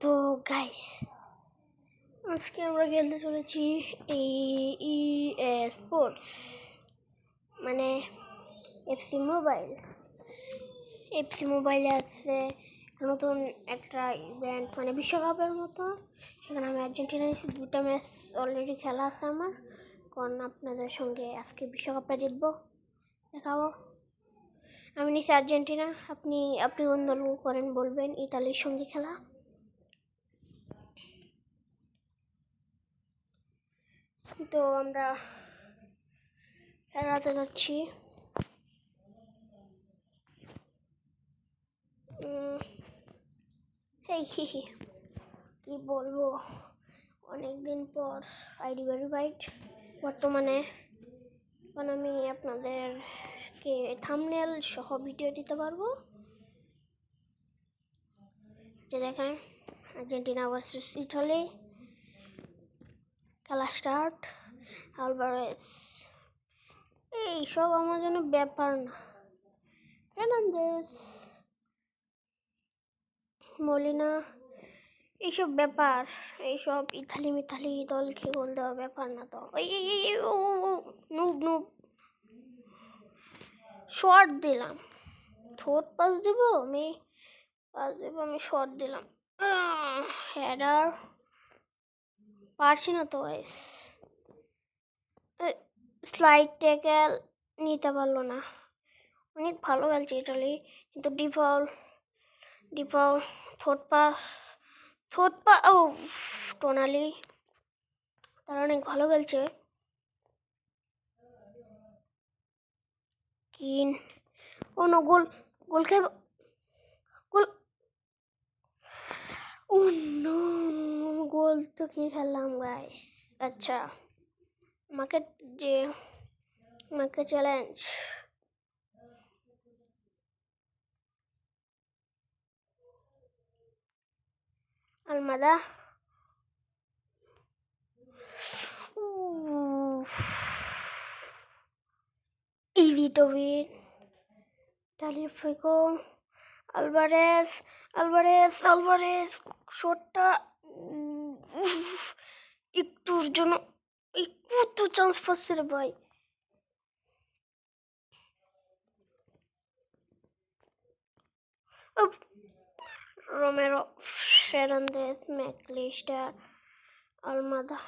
তো গাইস, আজকে আমরা খেলতে চলেছি স্পোর্টস, মানে এফসি মোবাইলে আছে নতুন একটা ইভেন্ট, মানে বিশ্বকাপের মতো। সেখানে আমি আর্জেন্টিনা নিয়েছি, 2টা ম্যাচ অলরেডি খেলা আছে আমার। কারণ আপনাদের সঙ্গে আজকে বিশ্বকাপটা জিতবো দেখাবো। আমি নিয়েছি আর্জেন্টিনা। আপনি কোন দল করেন বলবেন। ইতালির সঙ্গে খেলা। তো আমরা খেলাতে যাচ্ছি। কি বলবো, অনেকদিন পর আইডি ভেরিফাইড বর্তমানে। এখন আমি আপনাদেরকে থাম্বনেল সহ ভিডিও দিতে পারবো। যে দেখেন, আর্জেন্টিনা ভার্সেস ইটালি, খেলা স্টার্ট। আলভারেজ, এই সব আমার জন্য ব্যাপার না। ফার্নান্দেজ, মলিনা, এইসব ব্যাপার, এইসব ইতালি দলকে গোল দেওয়া ব্যাপার না। তো নুব শর্ট দিলাম, পাস দিব আমি শর্ট দিলাম, হেডার পারছি না তো গাইস। স্লাইড ট্যাকেল নিতে পারলো না। অনেক ভালো খেলছে ইটালি, কিন্তু ডিফল থর্ড পাস ও টোনালি, তারা অনেক ভালো খেলছে। কিন, ও নো, গোল খেয়ে গোল তো কি খেললাম গাইস। আচ্ছা, আমাকে challenge. Almada, easy to win. Tagliafico, Alvarez শটটা একটুর জন্য একটু চান্স পাচ্ছে রে ভাই। Romero, Fernandez, Mac Allister, Almada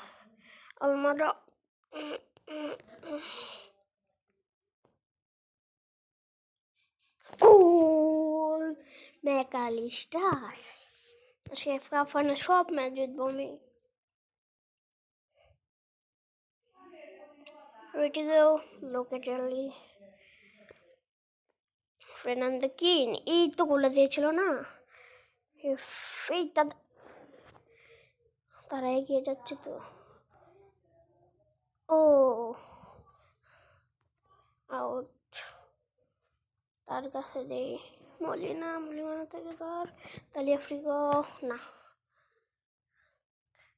goal, Mac Allister. শেফ কাফানে সব ম্যাচ জিতবো আমি। রুটিগেও, লোকেটালি, ফের্নান্দো, কিন, এই তো গোলে দিয়েছিল না। এই তারা এগিয়ে যাচ্ছে তো। ও আউট, তার কাছে দেই। মলিনা থেকে তার তালিয়াফ্রিকো না।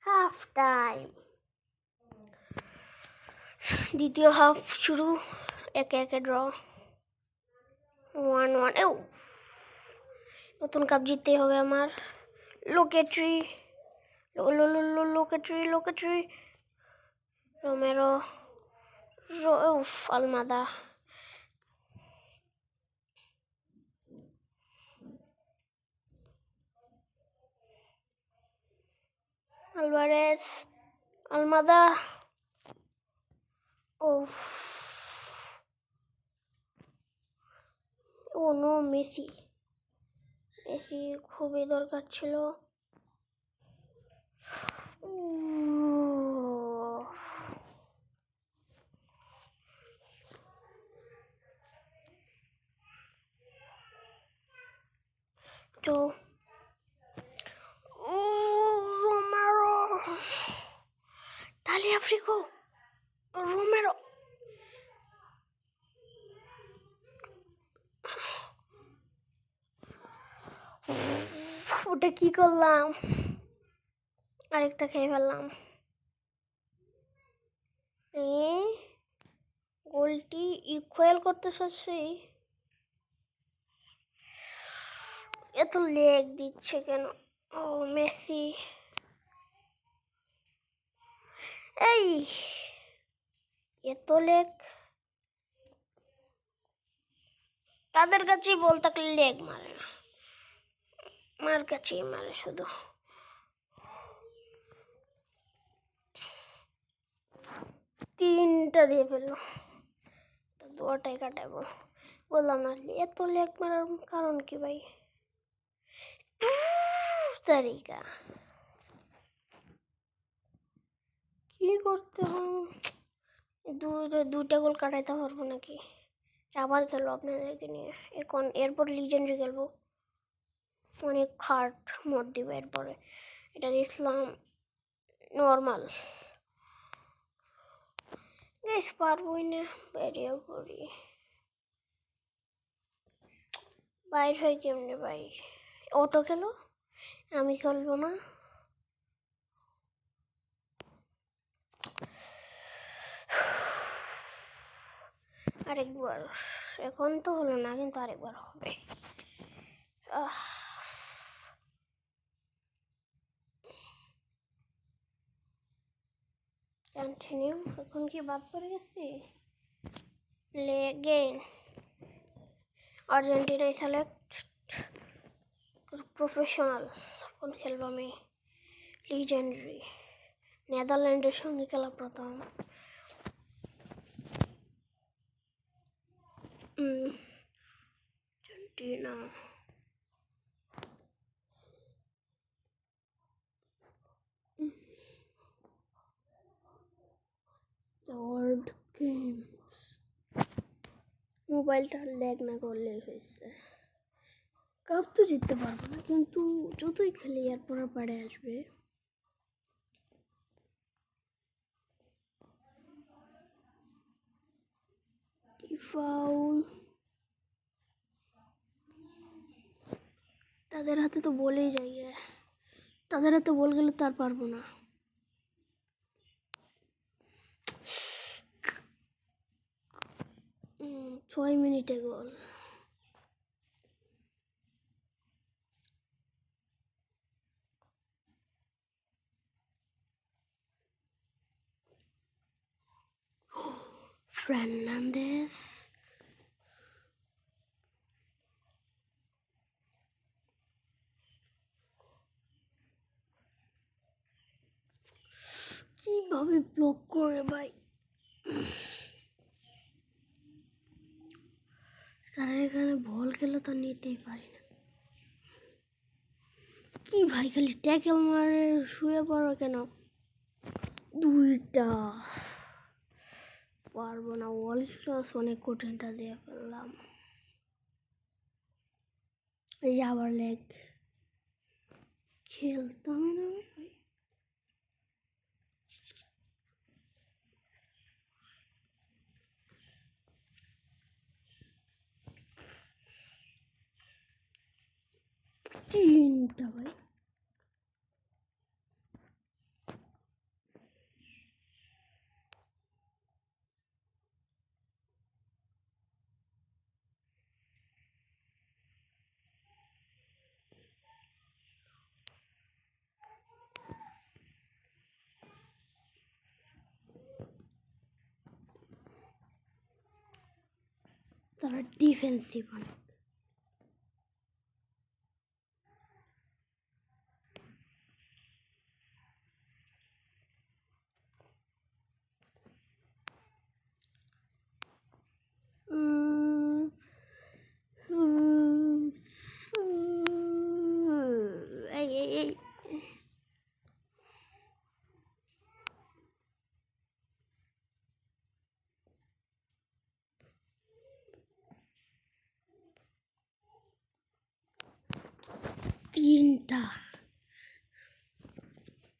হাফ টাইম, দ্বিতীয় হাফ শুরু। 1-1 ড্র, 1-1। নতুন কাপ জিততেই হবে আমার। লোকেট্রি, রোমেরো, আলমাদা, আলভারেজ, আলমাদা, ও নো, মেসি খুবই দরকার ছিল। তো রোমেরো, তালিয়াফ্রিকো, রোমেরো, ওটা কি করলাম, আরেকটা খেয়ে ফেললাম। গোলটি ইকুয়াল করতে চাচ্ছি, এত লেগ দিচ্ছে কেন? ও মেসি, এই এত লেগ, তাদের কাছেই বল থাকলে লেগ মারে না, আমার কাছেই মারে শুধু। তিনটা দিয়ে ফেললো, তো দুটাই কাটাবো। বললাম না এত লেগ মারার কারণ কি ভাই, তারিকা কি করতে হবে, দুইটা গোল কাটাইতে পারবো নাকি? আবার খেলবো আপনাদেরকে নিয়ে, এখন এরপর লিজেন্ডারি খেলবো, অনেক হার্ড মোড দিবে এরপরে। এটা দিয়েছিলাম নর্মাল, বেশ পারবোই না, বেরিয়ে পড়ি। বাইর হয় কেমনে ভাই, অটো খেলো, আমি খেলবো না। আরেকবার, এখন তো হলো না কিন্তু আরেকবার হবে। কন্টিনিউ, এখন কি বাদ পড়ে গেছি? প্লে গেম, আর্জেন্টিনায় সিলেক্ট প্রফেশনাল, এখন খেলবো আমি লিজেন্ডারি, নেদারল্যান্ডের সঙ্গে খেলা প্রথম। আর্জেন্টিনা, ওয়ার্ল্ড গেমস, মোবাইলটা ল্যাগ না করলেই হয়েছে। কাপ তো জিততে পারবো না, কিন্তু যতই খেলি এরপর পাড়ে আসবে। ফাউল, তাদের হাতে তো বলেই যাই, তাদের হাতে বল গেলে তার পারবো না। 6 মিনিটে গোল, ফার্নান্দেজ, কিভাবে ব্লক করে ভাই, তারা এখানে বল খেলে তো নিতেই পারি না। কি ভাই খালি ট্যাকেল মারে, শুয়ে পড়ো কেন? দুইটা পারবো না, ওয়ার্ল্ড ক্লাস অনেক কঠিনটা দিয়ে ফেললাম। এই যে আবার লেগ, খেলতাম না ভাই। তিনটা ভাই, তারা ডিফেন্সিভ অনেক। এই 3টা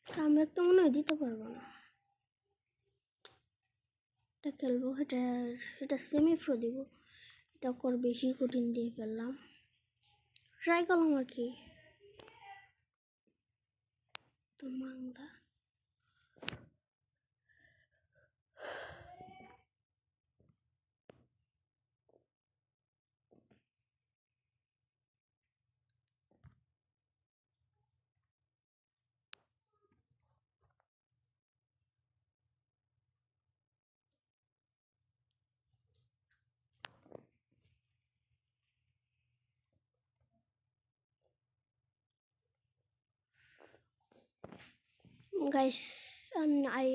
আমি তো মনে হয় দিতে পারবো না। এটা খেলবো, এটা সেমি প্রো দিব, এটা কর বেশি কঠিন দিয়ে ফেললাম, ট্রাই করলাম আর কি। তো মাংদা, guys, I